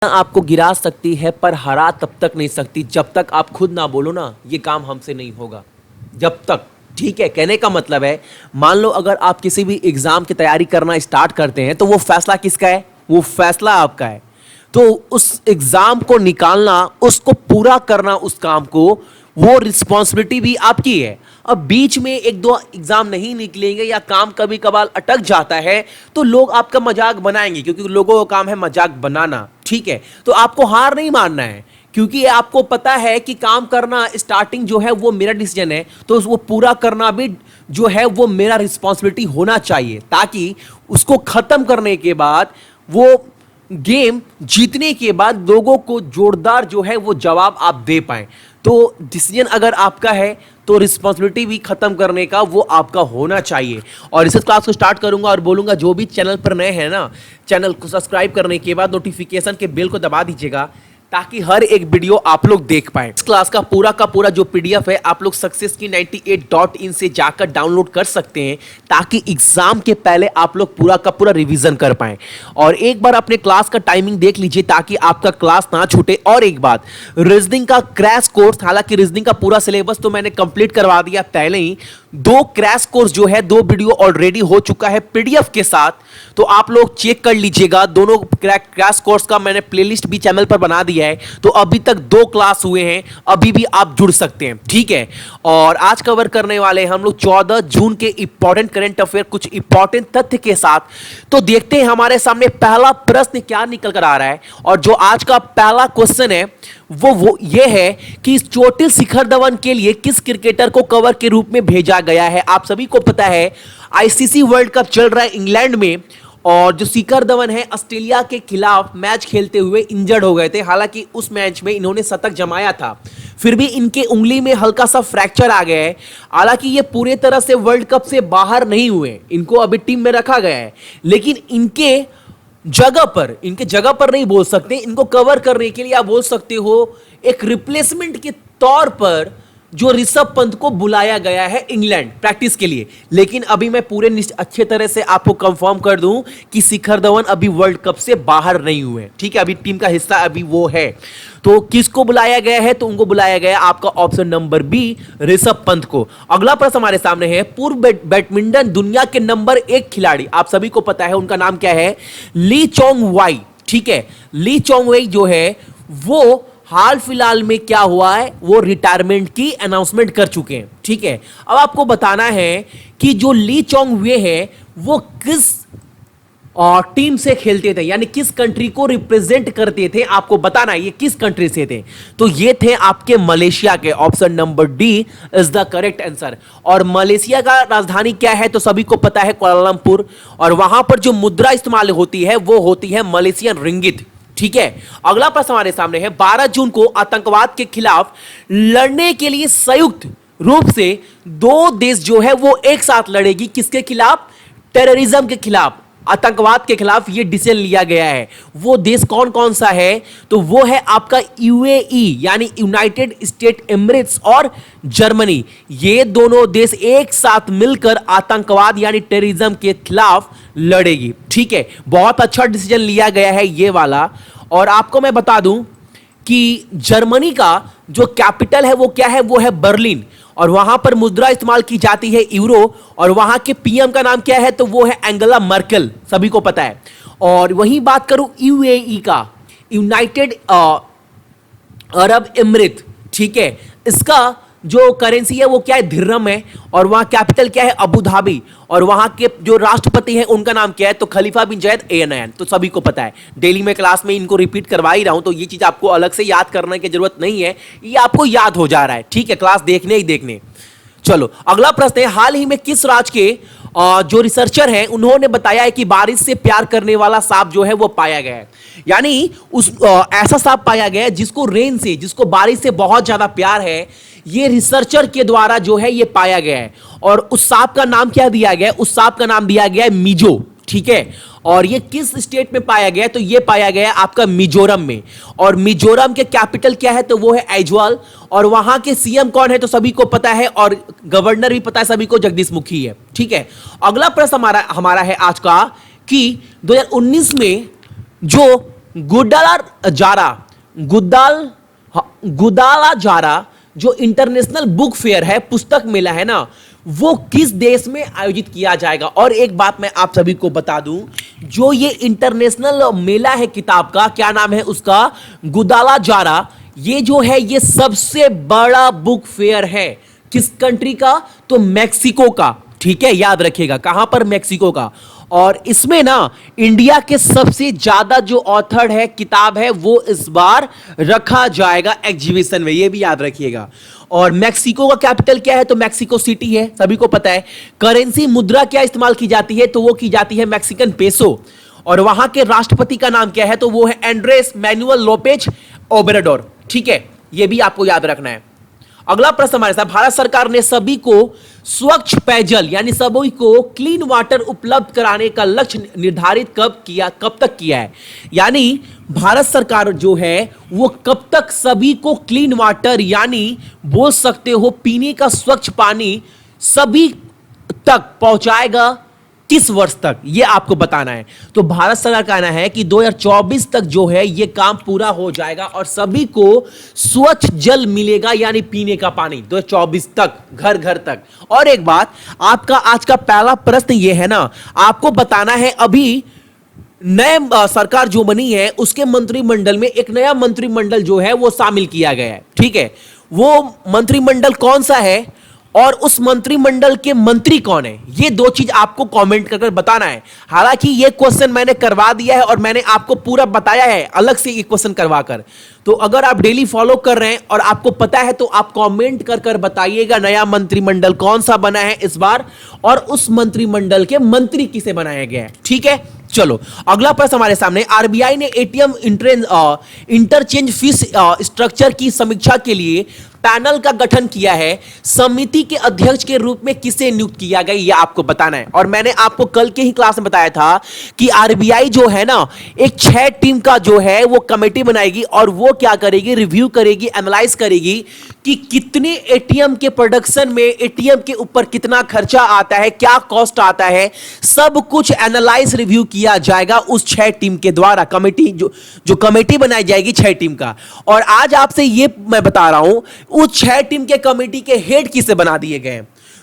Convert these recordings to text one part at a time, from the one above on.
आपको गिरा सकती है पर हरा तब तक नहीं सकती जब तक आप खुद ना बोलो ना ये काम हमसे नहीं होगा। जब तक, ठीक है, कहने का मतलब है मान लो अगर आप किसी भी एग्जाम की तैयारी करना स्टार्ट करते हैं तो वो फैसला किसका है? वो फैसला आपका है। तो उस एग्जाम को निकालना, उसको पूरा करना, उस काम को, वो रिस्पॉन्सिबिलिटी भी आपकी है। अब बीच में एक दो एग्जाम नहीं निकलेंगे या काम कभी कभार अटक जाता है तो लोग आपका मजाक बनाएंगे, क्योंकि लोगों का काम है मजाक बनाना, ठीक है। तो आपको हार नहीं मानना है, क्योंकि आपको पता है कि काम करना स्टार्टिंग जो है वो मेरा डिसीजन है, तो वो पूरा करना भी जो है वो मेरा रिस्पॉन्सिबिलिटी होना चाहिए, ताकि उसको खत्म करने के बाद, वो गेम जीतने के बाद लोगों को जोरदार जो है वो जवाब आप दे पाएं। तो डिसीजन अगर आपका है तो रिस्पॉन्सिबिलिटी भी खत्म करने का वो आपका होना चाहिए। और इस क्लास को स्टार्ट करूंगा और बोलूंगा जो भी चैनल पर नए हैं ना, चैनल को सब्सक्राइब करने के बाद नोटिफिकेशन के बेल को दबा दीजिएगा, ताकि हर एक वीडियो आप लोग देख पाएं। इस क्लास का पूरा जो पीडीएफ है आप लोग successkey98.in से जाकर डाउनलोड कर सकते हैं, ताकि एग्जाम के पहले आप लोग पूरा का पूरा रिवीजन कर पाएं। और एक बार अपने क्लास का टाइमिंग देख लीजिए ताकि आपका क्लास ना छूटे। और एक बात, रीजनिंग का क्रैश कोर्स, हालांकि रीजनिंग का पूरा सिलेबस तो मैंने कंप्लीट करवा दिया पहले ही, 2 क्रैश कोर्स जो है 2 वीडियो ऑलरेडी हो चुका है पीडीएफ के साथ, तो आप लोग चेक कर लीजिएगा। दोनों क्रैश कोर्स का मैंने प्लेलिस्ट भी चैनल पर बना दिया है, तो अभी तक 2 क्लास हुए हैं, अभी भी आप जुड़ सकते हैं, ठीक है। और आज कवर करने वाले हम लोग 14 जून के इंपॉर्टेंट करंट अफेयर, कुछ इंपॉर्टेंट तथ्य के साथ। तो देखते हैं हमारे सामने पहला प्रश्न क्या निकल कर आ रहा है। और जो आज का पहला क्वेश्चन है वो ये है कि चोटिल शिखर धवन के लिए किस क्रिकेटर को कवर के रूप में भेजा गया है। आप सभी को पता है आईसीसी वर्ल्ड कप चल रहा है इंग्लैंड में, और जो शिखर धवन है ऑस्ट्रेलिया के खिलाफ मैच खेलते हुए इंजर्ड हो गए थे। हालांकि उस मैच में इन्होंने शतक जमाया था, फिर भी इनके उंगली में हल्का सा फ्रैक्चर आ गया है। हालांकि ये पूरे तरह से वर्ल्ड कप से बाहर नहीं हुए, इनको अभी टीम में रखा गया है, लेकिन इनके जगह पर नहीं बोल सकते, इनको कवर करने के लिए आप बोल सकते हो एक रिप्लेसमेंट के तौर पर जो ऋषभ पंत को बुलाया गया है इंग्लैंड प्रैक्टिस के लिए। लेकिन अभी मैं पूरे अच्छे तरह से आपको कंफर्म कर दूं कि शिखर धवन अभी वर्ल्ड कप से बाहर नहीं हुए, ठीक है, अभी टीम का हिस्सा अभी वो है। तो किसको बुलाया गया है? तो उनको बुलाया गया आपका option number B, Rishabh Pant को। अगला प्रश्न हमारे सामने है, पूर्व बैडमिंटन दुनिया के नंबर 1 खिलाड़ी, आप सभी को पता है उनका नाम क्या है? ली चोंग वाई, ठीक है। ली चोंग वाई जो है वो हाल फिलहाल में क्या हुआ है, वो रिटायरमेंट की अनाउंसमेंट कर चुके हैं, ठीक है। अब आपको बताना है कि जो ली चोंग वे है वो किस टीम से खेलते थे, यानी किस कंट्री को रिप्रेजेंट करते थे, आपको बताना है ये किस कंट्री से थे। तो ये थे आपके मलेशिया के, option number D is the correct answer. और मलेशिया का राजधानी क्या है? तो सभी को पता है कुआलालंपुर, और वहां पर जो मुद्रा इस्तेमाल होती है वो होती है मलेशियन रिंगित, ठीक है। अगला प्रश्न हमारे सामने है, 12 जून को आतंकवाद के खिलाफ लड़ने के लिए संयुक्त रूप से 2 देश जो है वो एक साथ लड़ेगी। किसके खिलाफ? टेररिज्म के खिलाफ, आतंकवाद के खिलाफ ये डिसीजन लिया गया है। वो देश कौन कौन सा है? तो वो है आपका यूएई, यानी यूनाइटेड स्टेट एमिरेट्स और जर्मनी। ये दोनों देश एक साथ मिलकर आतंकवाद यानी टेररिज्म के खिलाफ लड़ेगी, ठीक है। बहुत अच्छा डिसीजन लिया गया है ये वाला। और आपको मैं बता दूं कि जर्मनी का जो कैपिटल है वो क्या है? वो है बर्लिन, और वहां पर मुद्रा इस्तेमाल की जाती है यूरो, और वहां के पीएम का नाम क्या है? तो वो है एंगेला मर्केल, सभी को पता है। और वहीं बात करूं यूएई का, यूनाइटेड अरब एमिरेट, ठीक है, इसका जो करेंसी है वो क्या है? दिरहम है, और वहां कैपिटल क्या है? अबू धाबी, और वहां के जो राष्ट्रपति हैं उनका नाम क्या है? तो खलीफा बिन जैद ए नयन, तो सभी को पता है। डेली में क्लास में इनको रिपीट करवा ही रहा हूं, तो ये चीज आपको अलग से याद करने की जरूरत नहीं है, ये आपको याद हो जा रहा है, ठीक है, क्लास देखने ही देखने। चलो अगला प्रश्न है, हाल ही में किस राज्य के जो रिसर्चर हैं उन्होंने बताया है कि बारिश से प्यार करने वाला सांप जो है वो पाया गया है। यानी ऐसा सांप पाया गया है जिसको रेन से, जिसको बारिश से बहुत ज्यादा प्यार है, ये रिसर्चर के द्वारा जो है ये पाया गया है। और उस सांप का नाम क्या दिया गया है? उस सांप का नाम दिया गया है मिजो, ठीक है। और ये किस स्टेट में पाया गया है? तो ये पाया गया है आपका मिजोरम में। और मिजोरम के कैपिटल क्या है? तो वो है आइजवाल, और वहां के सीएम कौन है? तो सभी को पता है, और गवर्नर भी पता है सभी को, जगदीश मुखी है, ठीक है। अगला प्रश्न हमारा है आज का कि 2019 में जो गुडालाजारा गुदालाजारा जो इंटरनेशनल बुक फेयर है, पुस्तक मेला है ना, वो किस देश में आयोजित किया जाएगा। और एक बात मैं आप सभी को बता दूं, जो ये इंटरनेशनल मेला है किताब का, क्या नाम है उसका, गुदालाजारा, ये जो है ये सबसे बड़ा बुक फेयर है। किस कंट्री का, तो मैक्सिको का। ठीक है, याद रखिएगा, कहां पर, मैक्सिको का। और इसमें ना इंडिया के सबसे ज्यादा जो ऑथर है, किताब है, वो इस बार रखा जाएगा एग्जीबिशन में, ये भी याद रखिएगा। और मैक्सिको का कैपिटल क्या है, तो मैक्सिको सिटी है, सभी को पता है। करेंसी, मुद्रा क्या इस्तेमाल की जाती है, तो वो की जाती है मैक्सिकन पेसो। और वहां के राष्ट्रपति का नाम क्या है, तो वो है एंड्रेस मैनुअल लोपेज ओब्राडोर। ठीक है, ये भी आपको याद रखना है। अगला प्रश्न हमारे साथ, भारत सरकार ने सभी को स्वच्छ पेयजल यानी सभी को क्लीन वाटर उपलब्ध कराने का लक्ष्य निर्धारित कब तक किया है। यानी भारत सरकार जो है वो कब तक सभी को क्लीन वाटर यानी बोल सकते हो पीने का स्वच्छ पानी सभी तक पहुंचाएगा, किस वर्ष तक, ये आपको बताना है। तो भारत सरकार का कहना है कि 2024 तक जो है ये काम पूरा हो जाएगा और सभी को स्वच्छ जल मिलेगा यानी पीने का पानी 2024 तक, घर घर तक। और एक बात, आपका आज का पहला प्रश्न ये है ना, आपको बताना है अभी नए सरकार जो बनी है उसके मंत्रिमंडल में एक नया मंत्रिमंडल जो है वो शामिल किया गया है। ठीक है, वो मंत्रिमंडल कौन सा है और उस मंत्रिमंडल के मंत्री कौन है, ये दो चीज आपको कमेंट करके बताना है। हालांकि ये क्वेश्चन मैंने करवा दिया है और मैंने आपको पूरा बताया है अलग से ये क्वेश्चन करवाकर। तो अगर आप डेली फॉलो कर रहे हैं और आपको पता है तो आप कमेंट कर बताइएगा नया मंत्रिमंडल कौन सा बना है इस बार और उस मंत्रिमंडल के मंत्री किसे बनाया गया है। ठीक है, चलो अगला प्रश्न हमारे सामने, आरबीआई ने एटीएम इंटरचेंज फीस स्ट्रक्चर की समीक्षा के लिए पैनल का गठन किया है। समिति के अध्यक्ष के रूप में किसे नियुक्त किया गया, यह आपको बताना है। और मैंने आपको कल के ही क्लास में बताया था कि आरबीआई जो है ना एक 6 टीम का जो है वो कमेटी बनाएगी और वो क्या करेगी, रिव्यू करेगी, एनालाइज करेगी कि कितने एटीएम के प्रोडक्शन में एटीएम के ऊपर कितना खर्चा आता है, क्या कॉस्ट आता है, सब कुछ एनालाइज रिव्यू किया जाएगा उस 6 टीम के द्वारा। कमेटी जो कमेटी बनाई जाएगी 6 टीम का। और आज आपसे ये मैं बता रहा हूं उस 6 टीम के कमेटी के हेड किसे बना दिए गए,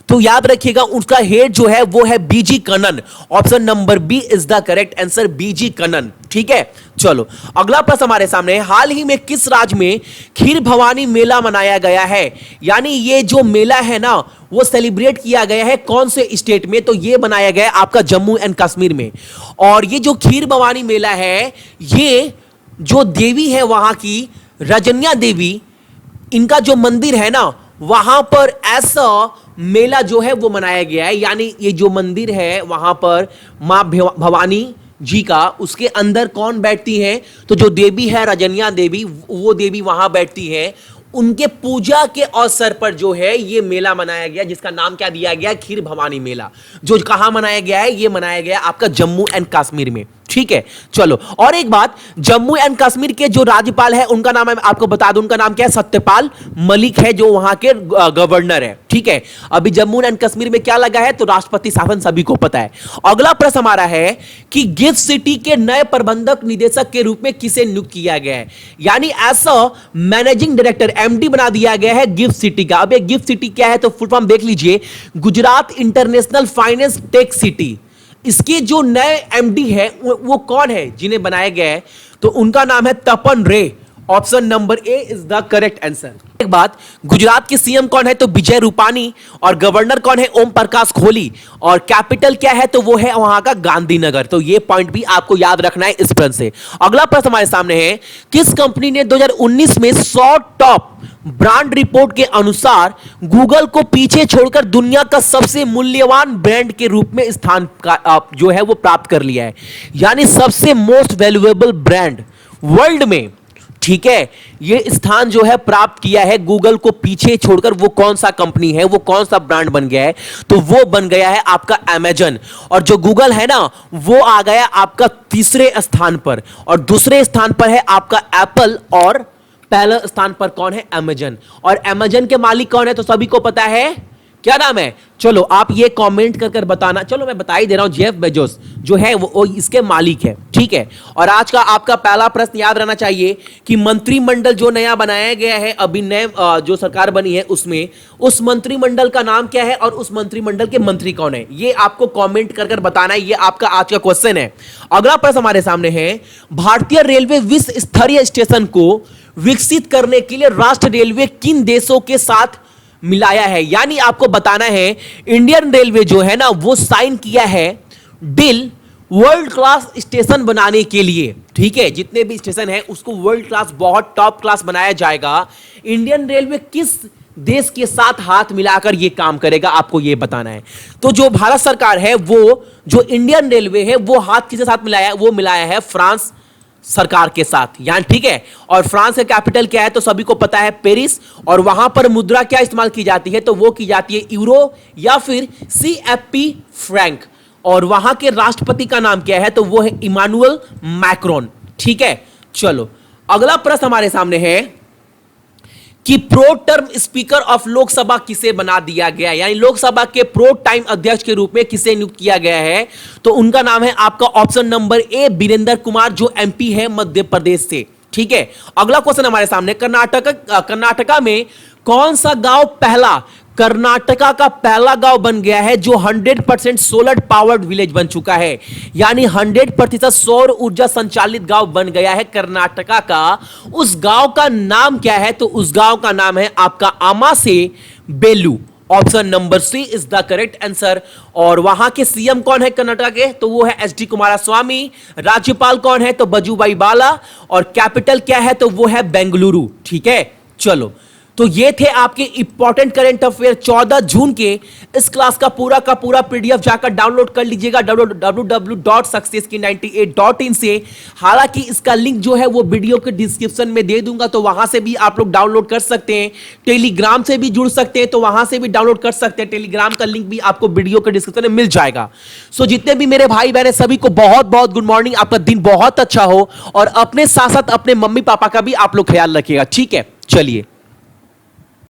तो याद रखिएगा उसका हेड जो है वो है B G Kannan. Option number B is the correct answer, B G Kannan. ठीक है, चलो अगला प्रश्न हमारे सामने, हाल ही में किस राज्य में खीर भवानी मेला मनाया गया है। यानी ये जो मेला है ना वो सेलिब्रेट किया गया है कौन से स्टेट में, तो ये बनाया गया है आपका जम्मू एंड कश्मीर में। और ये जो खीर भवानी मेला है, ये जो देवी है वहां की रजन्या देवी, इनका जो मंदिर है ना वहां पर ऐसा मेला जो है वो मनाया गया है। यानी ये जो मंदिर है वहां पर मां भवानी जी का, उसके अंदर कौन बैठती है, तो जो देवी है रजन्या देवी, वो देवी वहां बैठती है। उनके पूजा के अवसर पर जो है ये मेला मनाया गया जिसका नाम क्या दिया गया, खीर भवानी मेला। जो कहां मनाया गया है, ये मनाया गया आपका जम्मू एंड कश्मीर में। ठीक है, चलो और एक बात, जम्मू एंड कश्मीर के जो राज्यपाल है उनका नाम मैं आपको बता दूं, उनका नाम क्या है, सत्यपाल मलिक है, जो वहां के गवर्नर है। ठीक है, अभी जम्मू एंड कश्मीर में क्या लगा है, तो राष्ट्रपति शासन सभी को पता है। अगला प्रश्न हमारा है कि गिफ्ट सिटी के नए प्रबंधक निदेशक के रूप में किसे नियुक्त किया गया है। यानी ऐसा मैनेजिंग डायरेक्टर एमडी बना दिया गया है गिफ्ट सिटी का। अब गिफ्ट सिटी क्या है, तो फुल फॉर्म देख लीजिए, Gujarat international finance tech city. इसके जो नए एमडी है वो कौन है जिन्हें बनाया गया है, तो उनका नाम है तपन रे। Option number A is the correct answer. एक बात, गुजरात के सीएम कौन है, तो विजय रूपानी। और गवर्नर कौन है, ओम प्रकाश कोहली। और कैपिटल क्या है, तो वो है वहां का गांधीनगर। तो ये पॉइंट भी आपको याद रखना है इस प्रश्न से। अगला प्रश्न हमारे सामने है, किस कंपनी ने 2019 में 100 टॉप ब्रांड रिपोर्ट के अनुसार गूगल को पीछे छोड़कर दुनिया का सबसे मूल्यवान ब्रांड के रूप में स्थान का जो है वो प्राप्त कर लिया है। यानी सबसे मोस्ट वैल्यूएबल ब्रांड वर्ल्ड में, ठीक है, ये स्थान जो है प्राप्त किया है गूगल को पीछे छोड़कर। वो कौन सा कंपनी है, वो कौन सा ब्रांड बन गया है, तो वो बन गया है आपका अमेजन। और जो गूगल है ना वो आ गया आपका तीसरे स्थान पर, और दूसरे स्थान पर है आपका एप्पल, और पहले स्थान पर कौन है, अमेजन। और अमेजन के मालिक कौन है, तो सभी को पता है, क्या नाम है, चलो आप ये कमेंट कर बताना। चलो मैं बता ही दे रहा हूं, जेफ बेजोस जो है वो इसके मालिक है। ठीक है। और आज का आपका पहला प्रश्न याद रहना चाहिए कि मंत्रिमंडल जो नया बनाया गया है, अभी नए जो सरकार बनी है उसमें, उस मंत्रिमंडल का नाम क्या है और उस मंत्रिमंडल के मंत्री कौन है, ये आपको कमेंट कर कर बताना है। ये आपका आज का क्वेश्चन है। अगला प्रश्न हमारे सामने है, भारतीय रेलवे विश्व स्तरीय स्टेशन को विकसित करने के लिए राष्ट्रीय रेलवे किन देशों के साथ मिलाया है? यानी आपको बताना है, इंडियन रेलवे जो है ना वो साइन किया है डील वर्ल्ड क्लास स्टेशन बनाने के लिए। ठीक है, जितने भी स्टेशन है उसको वर्ल्ड क्लास, बहुत टॉप क्लास बनाया जाएगा। इंडियन रेलवे किस देश के साथ हाथ मिलाकर यह काम करेगा, आपको यह बताना है। तो जो भारत सरकार है, वो जो इंडियन रेलवे है वो हाथ किसके साथ मिलाया है? वो मिलाया है फ्रांस सरकार के साथ, यानी ठीक है। और फ्रांस का कैपिटल क्या है तो सभी को पता है, पेरिस। और वहां पर मुद्रा क्या इस्तेमाल की जाती है? तो वो की जाती है यूरो या फिर CFP फ्रैंक। और वहां के राष्ट्रपति का नाम क्या है? तो वो है इमानुएल मैक्रोन। ठीक है, चलो अगला प्रश्न हमारे सामने है कि pro term speaker of Lok Sabha किसे बना दिया गया, यानी लोकसभा के प्रो टाइम अध्यक्ष के रूप में किसे नियुक्त किया गया है? तो उनका नाम है आपका option number A, Virendra Kumar, जो MP है मध्य प्रदेश से। ठीक है, अगला क्वेश्चन हमारे सामने, कर्नाटका में कौन सा गांव कर्नाटका का पहला गांव बन गया है जो 100% सोलर पावर्ड विलेज बन चुका है, यानी 100% सौर ऊर्जा संचालित गांव बन गया है कर्नाटका का। उस गांव का नाम क्या है? तो उस गांव का नाम है आपका आमासे बेलू। Option number C is the correct answer. और वहां के CM कौन है कर्नाटका के? तो वो है HD कुमारस्वामी। राज्यपाल कौन है? तो वजुभाई वाला। और कैपिटल क्या है? तो वो है बेंगलुरु। ठीक है, चलो तो ये थे आपके इंपॉर्टेंट करंट अफेयर 14 जून के। इस क्लास का पूरा PDF जाकर डाउनलोड कर लीजिएगा www.successkey98.in से। हालांकि इसका लिंक जो है वो वीडियो के डिस्क्रिप्शन में दे दूंगा, तो वहां से भी आप लोग डाउनलोड कर सकते हैं। टेलीग्राम से भी जुड़ सकते हैं, तो वहां से भी डाउनलोड कर सकते हैं। टेलीग्राम का लिंक भी आपको वीडियो के डिस्क्रिप्शन में मिल जाएगा। सो जितने भी मेरे भाई बहन सभी को बहुत बहुत गुड मॉर्निंग, आपका दिन बहुत अच्छा हो। और अपने साथ साथ अपने मम्मी पापा का भी आप लोग ख्याल रखिएगा। ठीक है, चलिए।